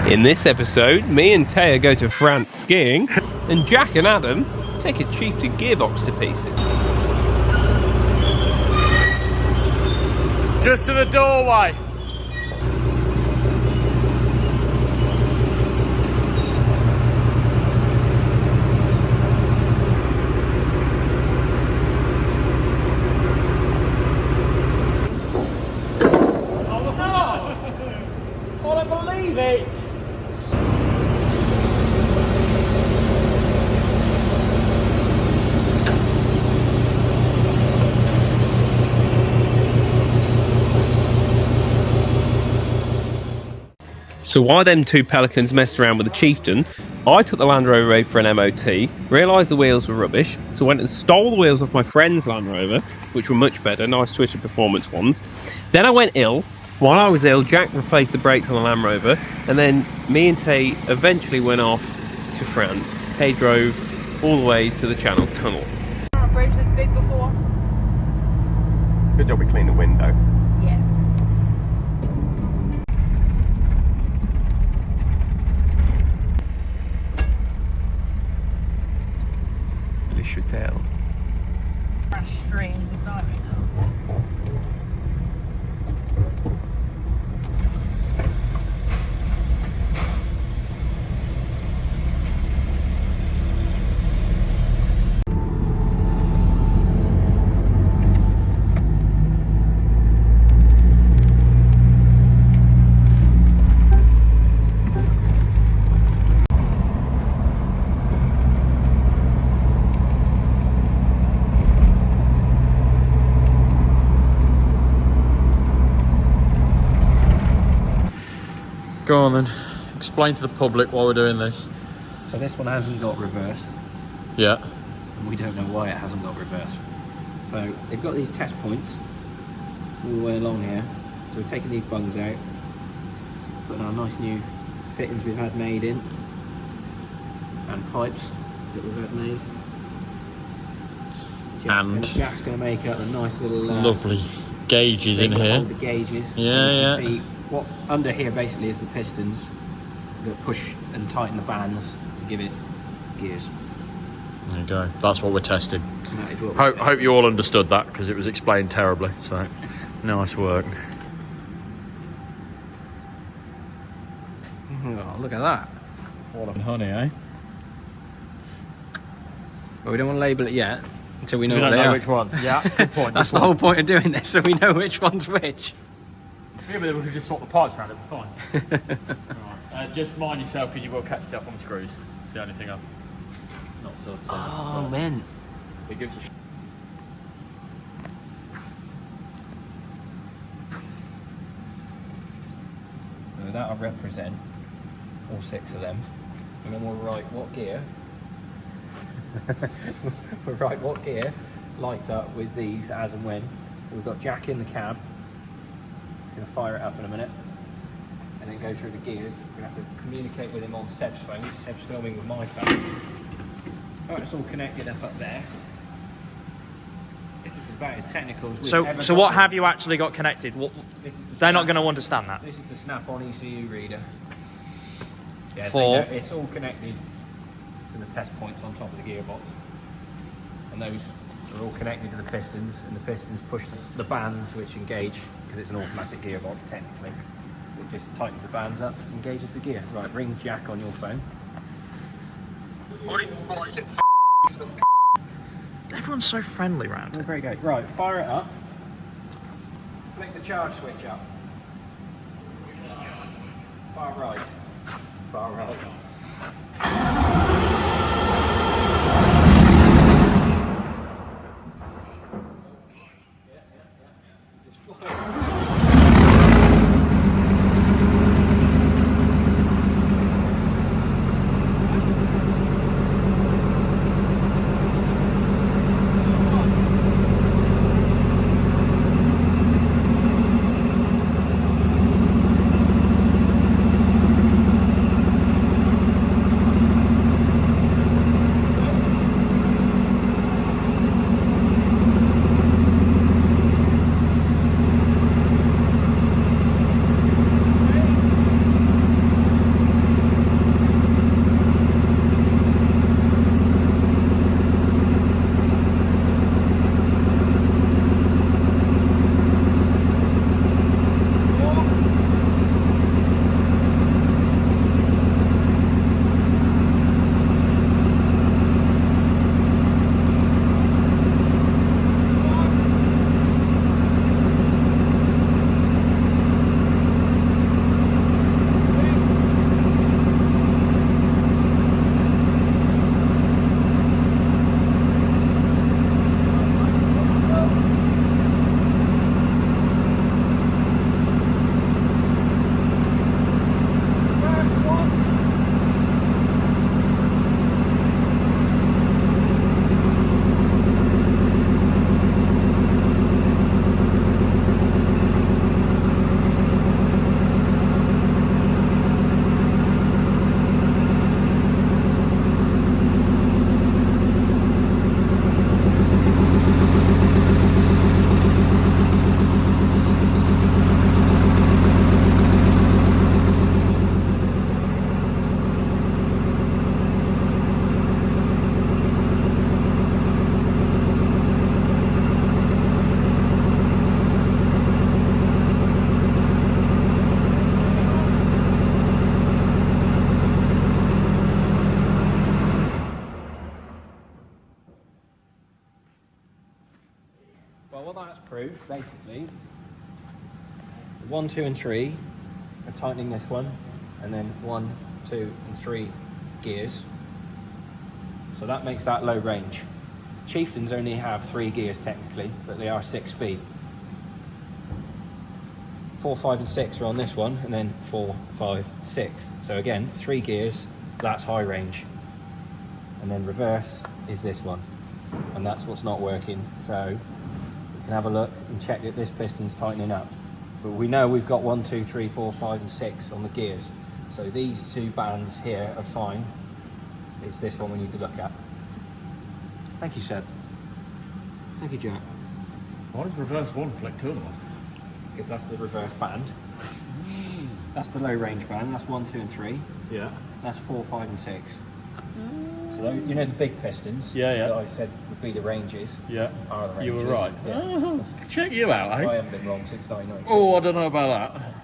In this episode, me and Taya go to France skiing, and Jack and Adam take a Chieftain gearbox to pieces. Just to the doorway. Oh no! I don't believe it! So while them two pelicans messed around with the Chieftain, I took the Landrover I for an MOT, realised the wheels were rubbish, so went and stole the wheels off my friend's Land Rover, which were much better, nice Twitter Performance ones. Then I went ill. While I was ill, Jack replaced the brakes on the Land Rover, and then me and Tay eventually went off to France. Tay drove all the way to the Channel Tunnel. A bridge this big before? Good job we cleaned the window. Yes. Le Châtel. Fresh streams inside me now. Go on then. Explain to the public why we're doing this. So this one hasn't got reverse, Yeah. and we don't know why it hasn't got reverse. So they've got these test points all the way along here. So we're taking these bungs out, putting our nice new fittings we've had made in, and pipes that we've had made. Jack's going to make out a nice little Lovely gauges in thing to here. hold the gauges. Yeah, so you yeah. can see what under here basically is the pistons that push and tighten the bands to give it gears. There you go. That's what we're testing. And that is what we're Hope you all understood that because it was explained terribly. So, nice work. Oh, look at that. All of honey, eh? But we don't want to label it yet until we know We what don't they know are. which one. Yeah, good point. That's the whole point of doing this, so we know which one's which. Yeah, but then we could just swap the parts around, it'll be fine. Right. Just mind yourself because you will catch yourself on the screws. It's the only thing I've not sorted out. Oh, man. It gives a So that'll represent all 6 of them. And then we'll write what gear. We'll write what gear lights up with these as and when. So we've got Jack in the cab. He's going to fire it up in a minute. And then go through the gears. We're going to have to communicate with him on Seb's phone. Seb's filming with my phone. Oh, it's all connected up there. This is about as technical as we've ever So what got. have you actually got connected? What, This is the they're not snap- going to understand that. This is the snap-on ECU reader. Yeah, For? it's all connected to the test points on top of the gearbox. And those are all connected to the pistons, and the pistons push the bands which engage, because it's an automatic gearbox technically. So it just tightens the bands up, engages the gear. Right, ring Jack on your phone. Everyone's so friendly around Oh, here. very good. Right, fire it up. Flick the charge switch up. Far right. Far right. prove, basically, 1, 2, and 3 are tightening this one, and then 1, 2, and 3 gears. So that makes that low range. Chieftains only have 3 gears technically, but they are 6 speed. 4, 5, and 6 are on this one, and then 4, 5, 6. So again, 3 gears, that's high range. And then reverse is this one, and that's what's not working. So we can have a look and check that this piston's tightening up. But we know we've got 1, 2, 3, 4, 5, and 6 on the gears. So these 2 bands here are fine. It's this one we need to look at. Thank you, Seb. Thank you, Jack. Why does reverse one flick to them? Because that's the reverse band. That's the low range band. That's 1, 2, and 3. Yeah. That's 4, 5, and 6. So you know the big pistons. Yeah, yeah. That I said would be the ranges. Yeah. Are the ranges. You were right. Yeah. Oh, check you out, eh? I haven't been wrong since 1996. Oh, I don't know about that.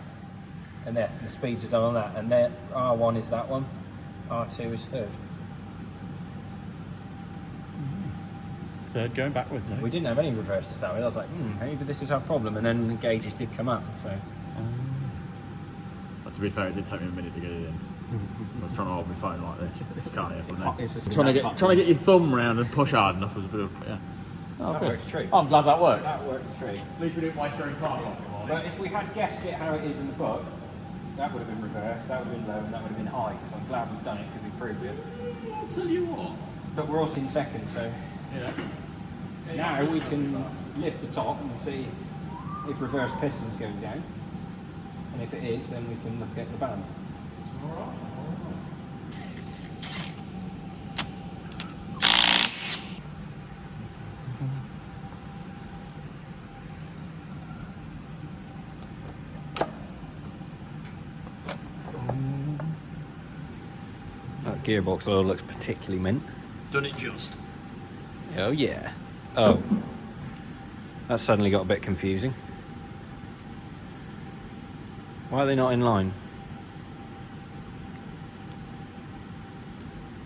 And there, the speeds are done on that. And there, R1 is that one. R2 is third. Third going backwards, eh? We didn't have any reverse to start with. I was like, maybe this is our problem. And then the gauges did come up. So. But to be fair, it did take me a minute to get it in. I was trying to hold my phone like this. Can't hear from there. Trying to get your thumb round and push hard enough was a bit of That worked true. I'm glad that worked. That worked true. At least we didn't waste our time on it. But if we had guessed it how it is in the book, that would have been reversed, that would have been low, and that would have been high. So I'm glad we've done it because we proved it. I'll tell you what. But we're also in second, so Yeah. now we can lift the top and see if reverse piston's going down. And if it is, then we can look at the band. That gearbox oil looks particularly mint. Done it just. Oh yeah. Oh. That suddenly got a bit confusing. Why are they not in line?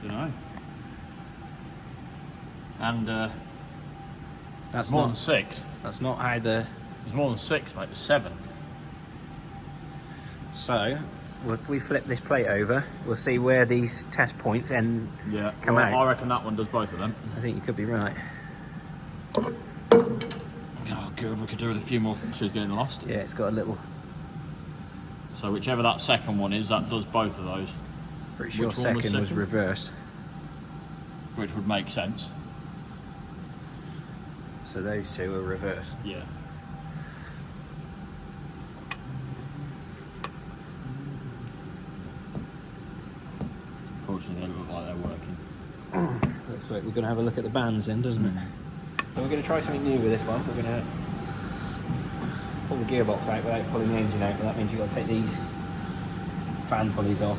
Don't know. And That's more not than 6. that's not how the There's more than 6, mate. There's 7. so if we flip this plate over, we'll see where these test points end. Yeah. Come out. I reckon that one does both of them. I think you could be right. Oh, good. We could do with a few more. She's getting lost. Yeah, it's got a little. So whichever that second one is, that does both of those, Pretty sure Which one was second was second? reversed. which would make sense. So those two are reversed. Yeah. Unfortunately, they look like they're working. Looks like we're going to have a look at the bands then, doesn't it? So we're going to try something new with this one. We're going to pull the gearbox out without pulling the engine out, but that means you've got to take these fan pulleys off.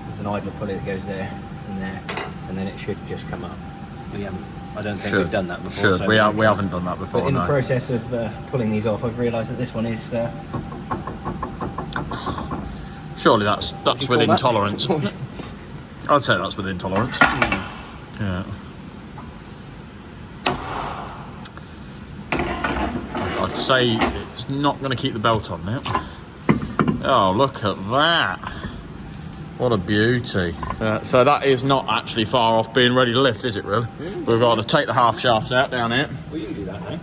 There's an idler pulley that goes there and there, and then it should just come up. I don't think we've done that before. Sure, so we haven't done that before. But in No. the process of pulling these off, I've realised that this one is... Surely that's you call within that? tolerance. I'd say that's within tolerance. Yeah. I'd say it's not going to keep the belt on now. Oh, look at that. What a beauty. So that is not actually far off being ready to lift, is it, really? We've got to take the half shafts out down here. Well, you can do that now.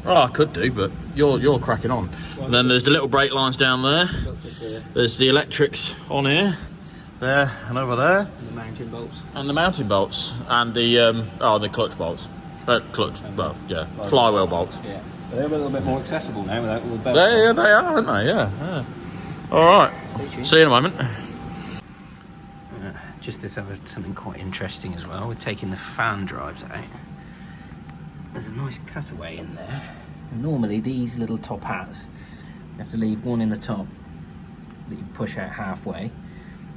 Well, I could do, but you're cracking on. And then there's the little brake lines down there. There's the electrics on here, there and over there. And the mounting bolts. And the mounting bolts. And the clutch bolts. Flywheel bolts. Yeah. But they're a little bit more accessible now without all the belts. They are, aren't they? Yeah. Alright. Stay tuned. See you in a moment. Just discovered something quite interesting as well. We're taking the fan drives out. There's a nice cutaway in there. And normally these little top hats, you have to leave one in the top that you push out halfway,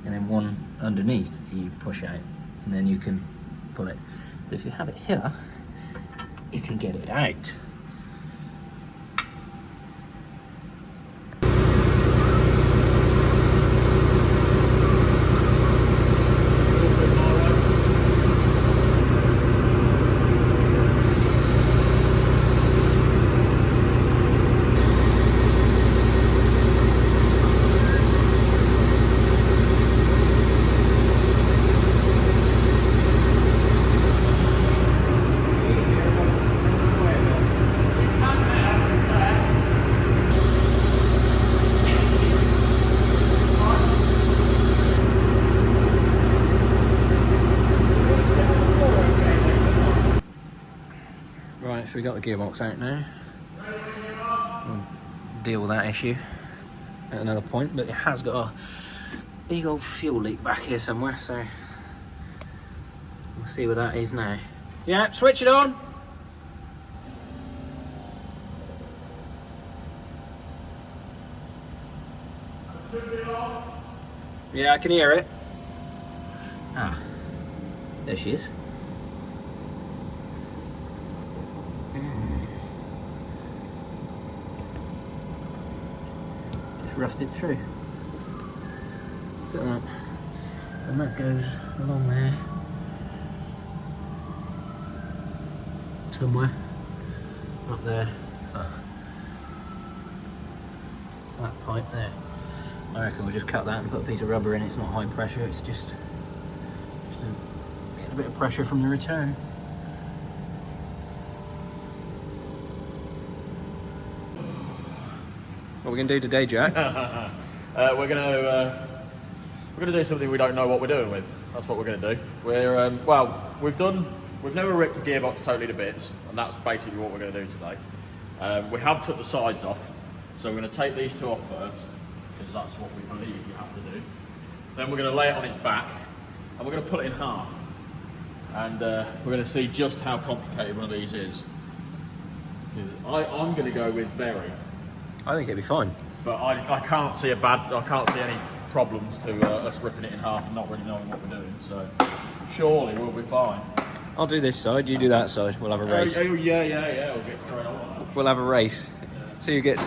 and then one underneath that you push out, and then you can pull it. But if you have it here, you can get it out. so we got the gearbox out now. We'll deal with that issue at another point, but it has got a big old fuel leak back here somewhere, so we'll see where that is now. Yeah, switch it on! Yeah, I can hear it. Ah, there she is. Just rusted through. Look at that. And that goes along there. Somewhere. Up there. Ah. It's that pipe there. I reckon we'll just cut that and put a piece of rubber in. It's not high pressure, it's just get a bit of pressure from the return. What are we going to do today, Jack? We're gonna do something we don't know what we're doing with. That's what we're gonna do. We're well, we've never ripped a gearbox totally to bits, and that's basically what we're gonna do today. We have took the sides off, so we're gonna take these two off first, because that's what we believe you have to do. Then we're gonna lay it on its back, and we're gonna put it in half, and we're gonna see just how complicated one of these is. I'm gonna go with very. I think it'd be fine. But I can't see any problems to us ripping it in half and not really knowing what we're doing, so surely we'll be fine. I'll do this side, you do that side, we'll have a race. Oh, yeah, we'll get straight on that. We'll have a race. See who gets...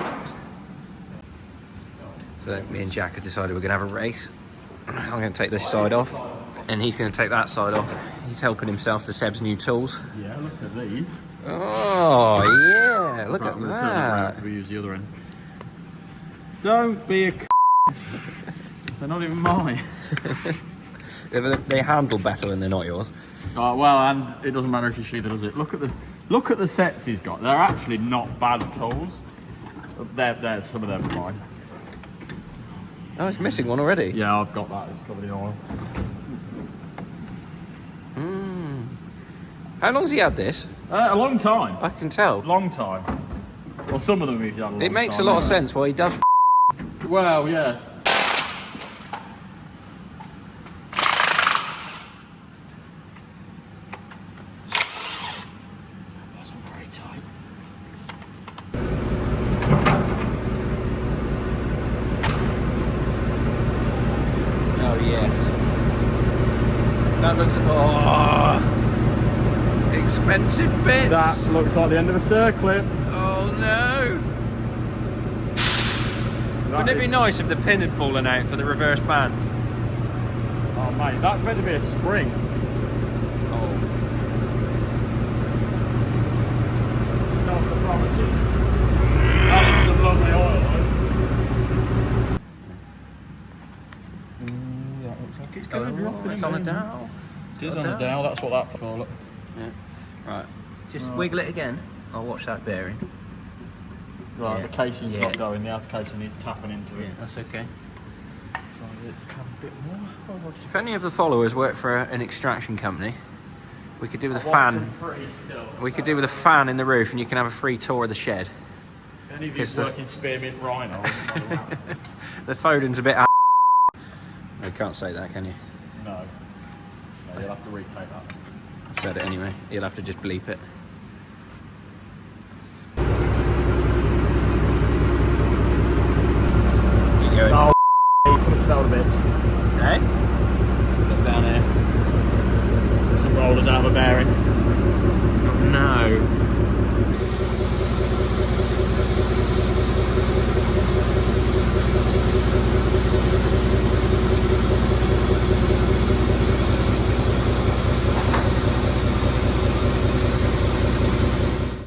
So me and Jack have decided we're going to have a race. I'm going to take this side off, and he's going to take that side off. He's helping himself to Seb's new tools. Yeah, look at these. Oh, yeah, look at that. We use the other end. Don't be a They're not even mine. They handle better when they're not yours. Well, and it doesn't matter if you shoot it, does it? Look at the sets he's got. They're actually not bad tools. There's some of them are mine. Oh, it's missing one already. Yeah, I've got that. It's covered in oil. How long's he had this? A long time. I can tell. Long time. Well, some of them he's had a long time. It makes a lot of sense why he does. Well, yeah. That's not very tight. Oh yes. That looks expensive bits. That looks like the end of a circlip. Oh no. Wouldn't it be nice if the pin had fallen out for the reverse band? Oh mate, that's meant to be a spring. Oh. It's not so promising. That is some lovely oil though. That looks like it's going to drop in. It's on a dowel. It is on a dowel, that's what that's for. Look. Yeah. Right. Just wiggle it again. I'll watch that bearing. Right, Yeah. the casing's Yeah. not going, the outer casing needs tapping into it. Yeah, that's okay. Try it to have a bit more. If any of the followers work for an extraction company, we could do with a I want fan. some free still. We could do with a fan in the roof, and you can have a free tour of the shed. If any of you Because the- work in spearmint rhino, The Foden's a bit. You can't say that, can you? no. No, you'll have to retake that. I've said it anyway. You'll have to just bleep it. You go. Oh, something's fell a bit. Hey? Look down here. Some rollers out of a bearing. Oh, no.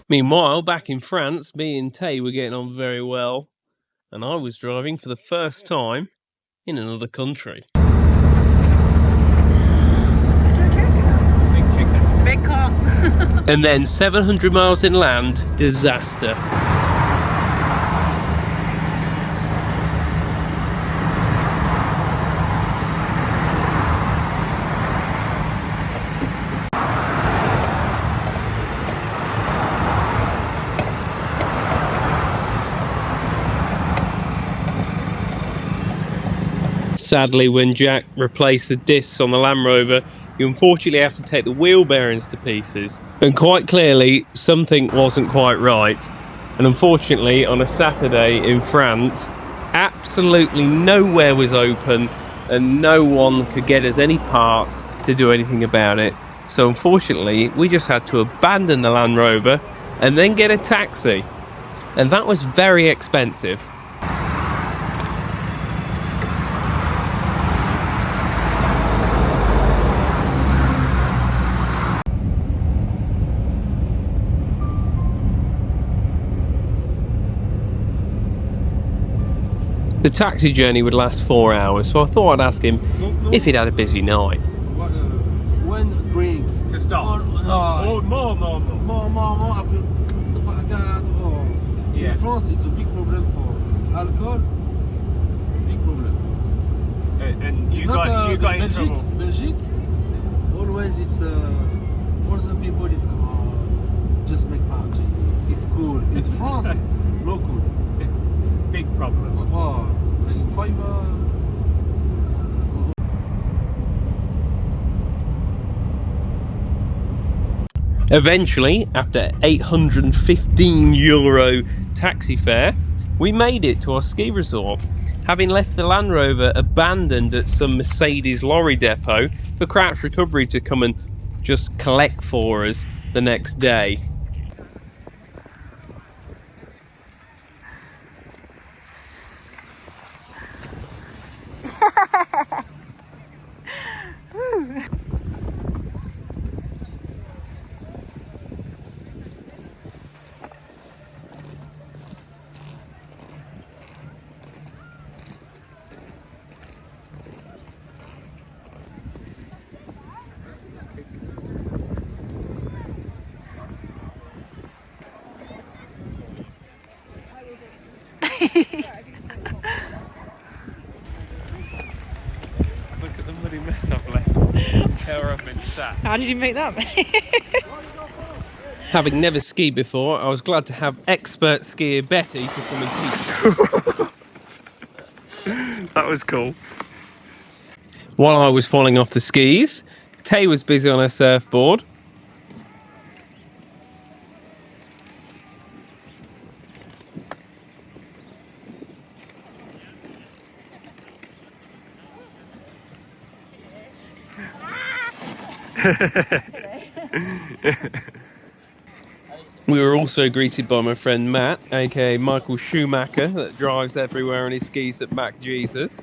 Meanwhile, back in France, me and Tay were getting on very well, and I was driving for the first time in another country. Big car. And then 700 miles inland, disaster. Sadly, when Jack replaced the discs on the Land Rover, you unfortunately have to take the wheel bearings to pieces. And quite clearly, something wasn't quite right. And unfortunately, on a Saturday in France, absolutely nowhere was open and no one could get us any parts to do anything about it. So unfortunately, we just had to abandon the Land Rover and then get a taxi. And that was very expensive. The taxi journey would last 4 hours, so I thought I'd ask him if he'd had a busy night. When drink? To stop. Oh, More. more. Yeah. In France, it's a big problem for alcohol. Big problem. And you It's not, got in Belgique, trouble. Belgique, always it's all the people it's just make party. It's cool. In France, no cool. Big problem. Oh, like 5 Eventually, after €815 taxi fare, we made it to our ski resort, having left the Land Rover abandoned at some Mercedes lorry depot for Crouch Recovery to come and just collect for us the next day. Look at the muddy mess I've left. Tear up in sat. How did you make that? Having never skied before, I was glad to have expert skier Betty to come and teach. That was cool. While I was falling off the skis, Tay was busy on her surfboard. We were also greeted by my friend Matt, aka Michael Schumacher, that drives everywhere on his skis at Mac Jesus.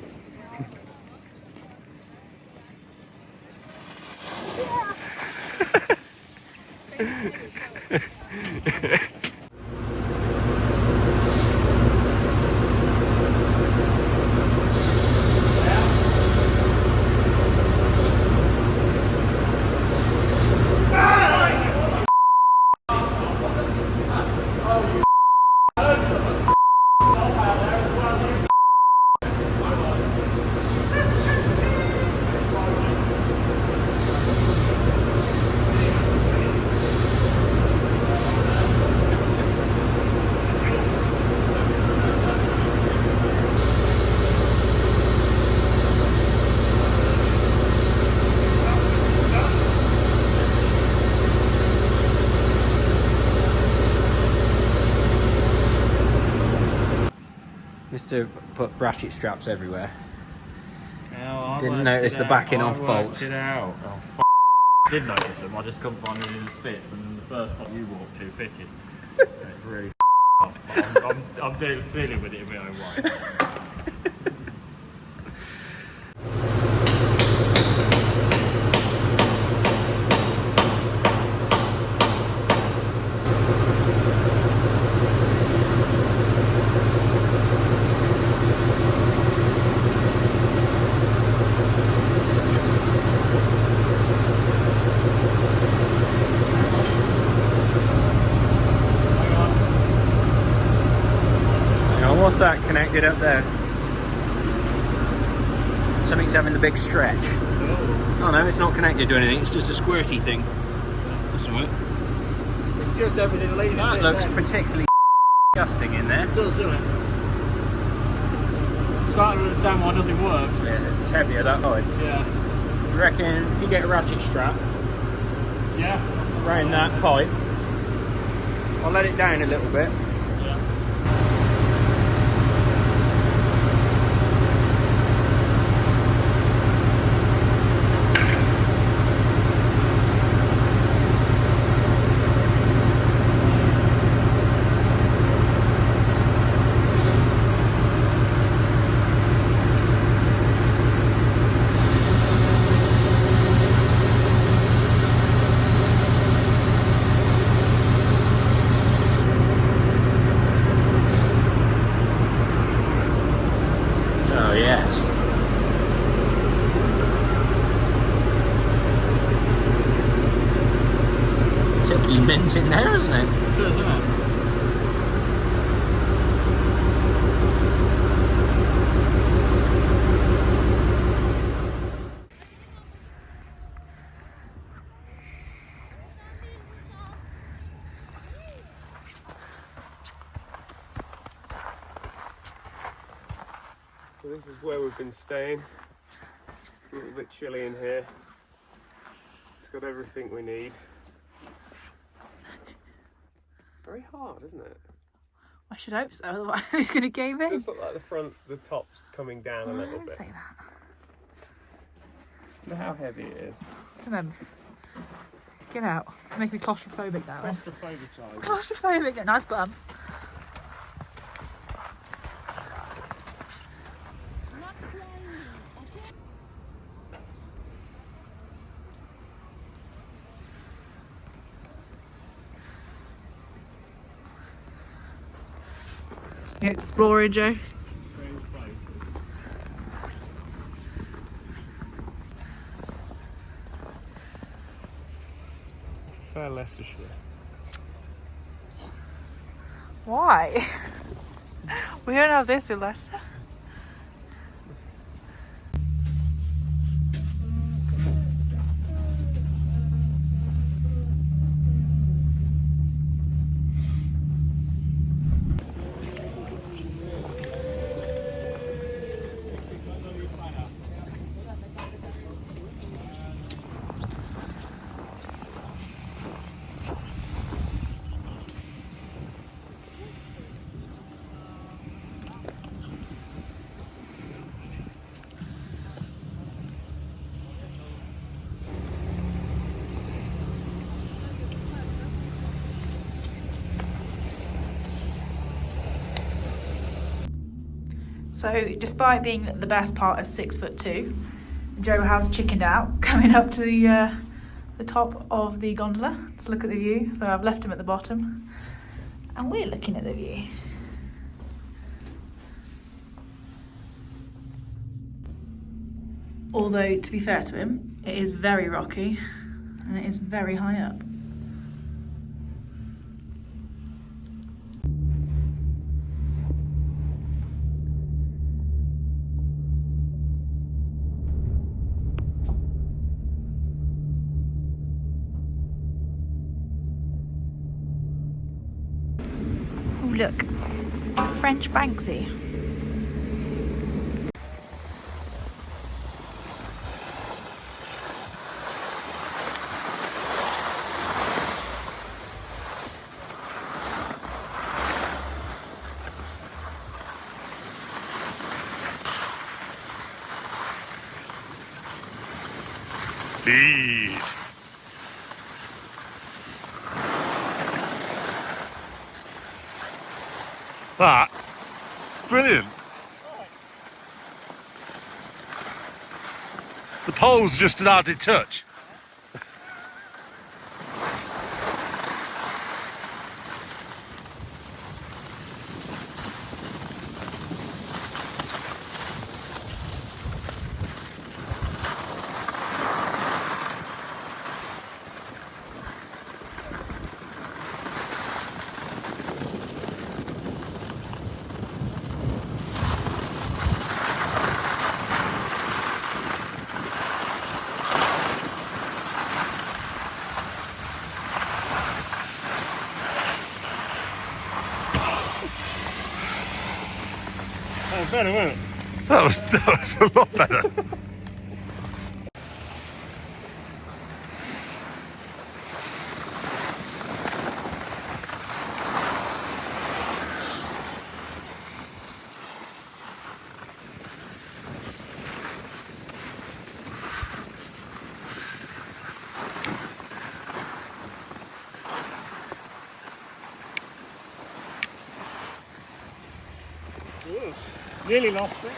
Mr. put ratchet straps everywhere. Now, Didn't notice the backing off bolts. It out. Oh, I did notice them. I just couldn't find anything that fits, and the first one you walked to fitted. It's really off. I'm dealing with it in my own way. What's that connected up there? Something's having the big stretch. Oh no, it's not connected to anything, it's just a squirty thing. That's all right. It's just everything leaving. That looks particularly disgusting in there. It does, doesn't it? starting to understand why nothing works. Yeah, it's heavier that line. Yeah. I reckon if you get a ratchet strap Yeah. around that pipe, I'll let it down a little bit. Yeah. Oh yes. Particularly mint in there, isn't it? It is, isn't it? So this is where we've been staying. A little bit chilly in here. It's got everything we need. Very hard, isn't it? I should hope so, otherwise he's going to cave It in. does look like the top's coming down a little Don't bit. say that. Look how heavy it is. I don't know. Get out. It's making me claustrophobic now. Claustrophobic. Claustrophobic. Nice bum. Explorer, Joe. Fair Leicestershire. Why? We don't have this in Leicester. So, despite being the best part of 6'2", Joe has chickened out coming up to the top of the gondola to look at the view. So I've left him at the bottom, and we're looking at the view. Although, to be fair to him, it is very rocky and it is very high up. Oh look, it's a French Banksy. Speed. That. Brilliant. The pole's just an added touch. Better, wasn't it? That was a lot better. Nearly lost it.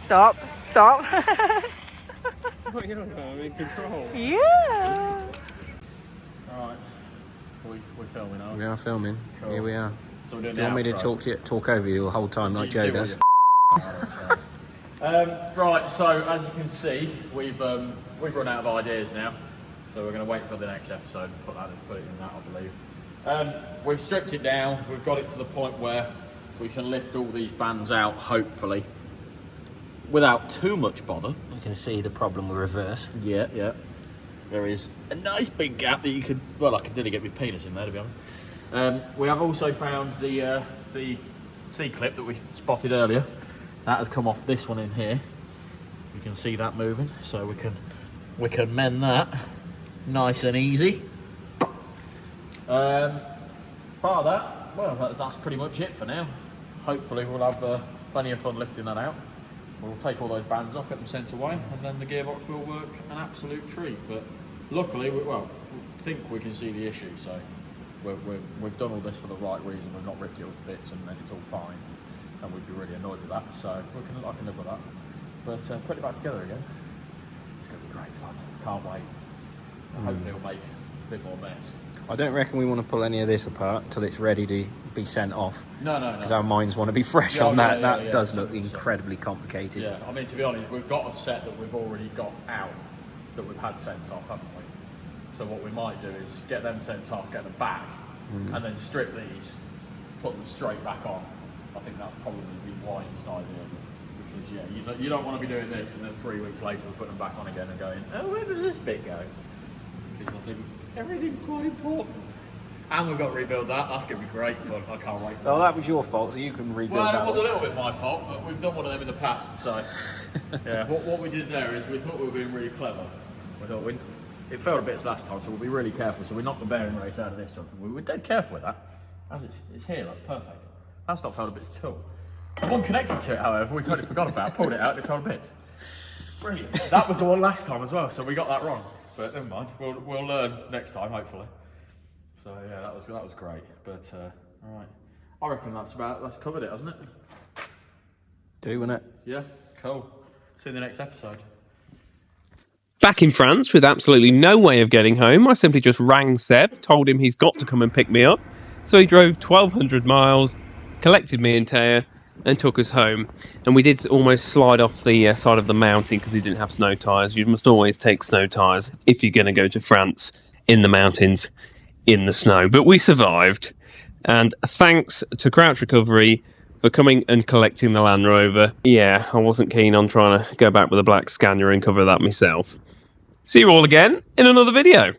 Stop. Stop. What are you on about? I'm in control. Yeah. Alright, we're filming, aren't We are filming. Cool. Here we are. So we're doing Do you want me to talk over you the whole time like Joe does? Right, so as you can see, we've run out of ideas now. So we're going to wait for the next episode and put it in that, I believe. We've stripped it down. We've got it to the point where we can lift all these bands out, hopefully, without too much bother. You can see the problem with reverse. Yeah, yeah. There is a nice big gap that you could, well, I could nearly get my penis in there, to be honest. We have also found the C-clip that we spotted earlier. That has come off this one in here. You can see that moving, so we can mend that nice and easy. Part of that, well, that's pretty much it for now. Hopefully we'll have plenty of fun lifting that out. We'll take all those bands off, get them sent away, and then the gearbox will work an absolute treat. But luckily, we think we can see the issue, so we've done all this for the right reason. We've not ripped it all to bits, and then it's all fine. And we'd be really annoyed with that, so I can live with that. But put it back together again. It's going to be great fun. Can't wait. Hopefully it'll make a bit more mess. I don't reckon we want to pull any of this apart until it's ready to be sent off. No. Because our minds want to be fresh on that. That does look incredibly complicated. Yeah, I mean, to be honest, we've got a set that we've already got out that we've had sent off, haven't we? So what we might do is get them sent off, get them back, and then strip these, put them straight back on. I think that's probably the wisest idea. Because, yeah, you don't want to be doing this and then 3 weeks later we're putting them back on again and going, oh, where does this bit go? Because I think everything's quite important. And we've got to rebuild that. That's going to be great fun. I can't wait for Oh, that was your fault, so you can rebuild that. Well, it was a little bit my fault, but we've done one of them in the past, so... yeah, what we did there is we thought we were being really clever. We thought it failed a bit last time, so we'll be really careful. So we knocked the bearing rate out of this one. We were dead careful with that. As it's here, that's perfect. That's not failed a bit at all. The one connected to it, however, we totally forgot about. Pulled it out, it fell a bit. Brilliant. That was the one last time as well, so we got that wrong. But never mind, we'll learn next time, hopefully. So yeah, that was great. But all right, I reckon that's covered it, hasn't it? Do, wouldn't it? Yeah, cool. See you in the next episode. Back in France with absolutely no way of getting home, I simply just rang Seb, told him he's got to come and pick me up. So he drove 1,200 miles, collected me and Taya, and took us home. And we did almost slide off the side of the mountain because he didn't have snow tyres. You must always take snow tyres if you're going to go to France in the mountains in the snow. But we survived. And thanks to Crouch Recovery for coming and collecting the Land Rover. Yeah, I wasn't keen on trying to go back with a black Scania and cover that myself. See you all again in another video.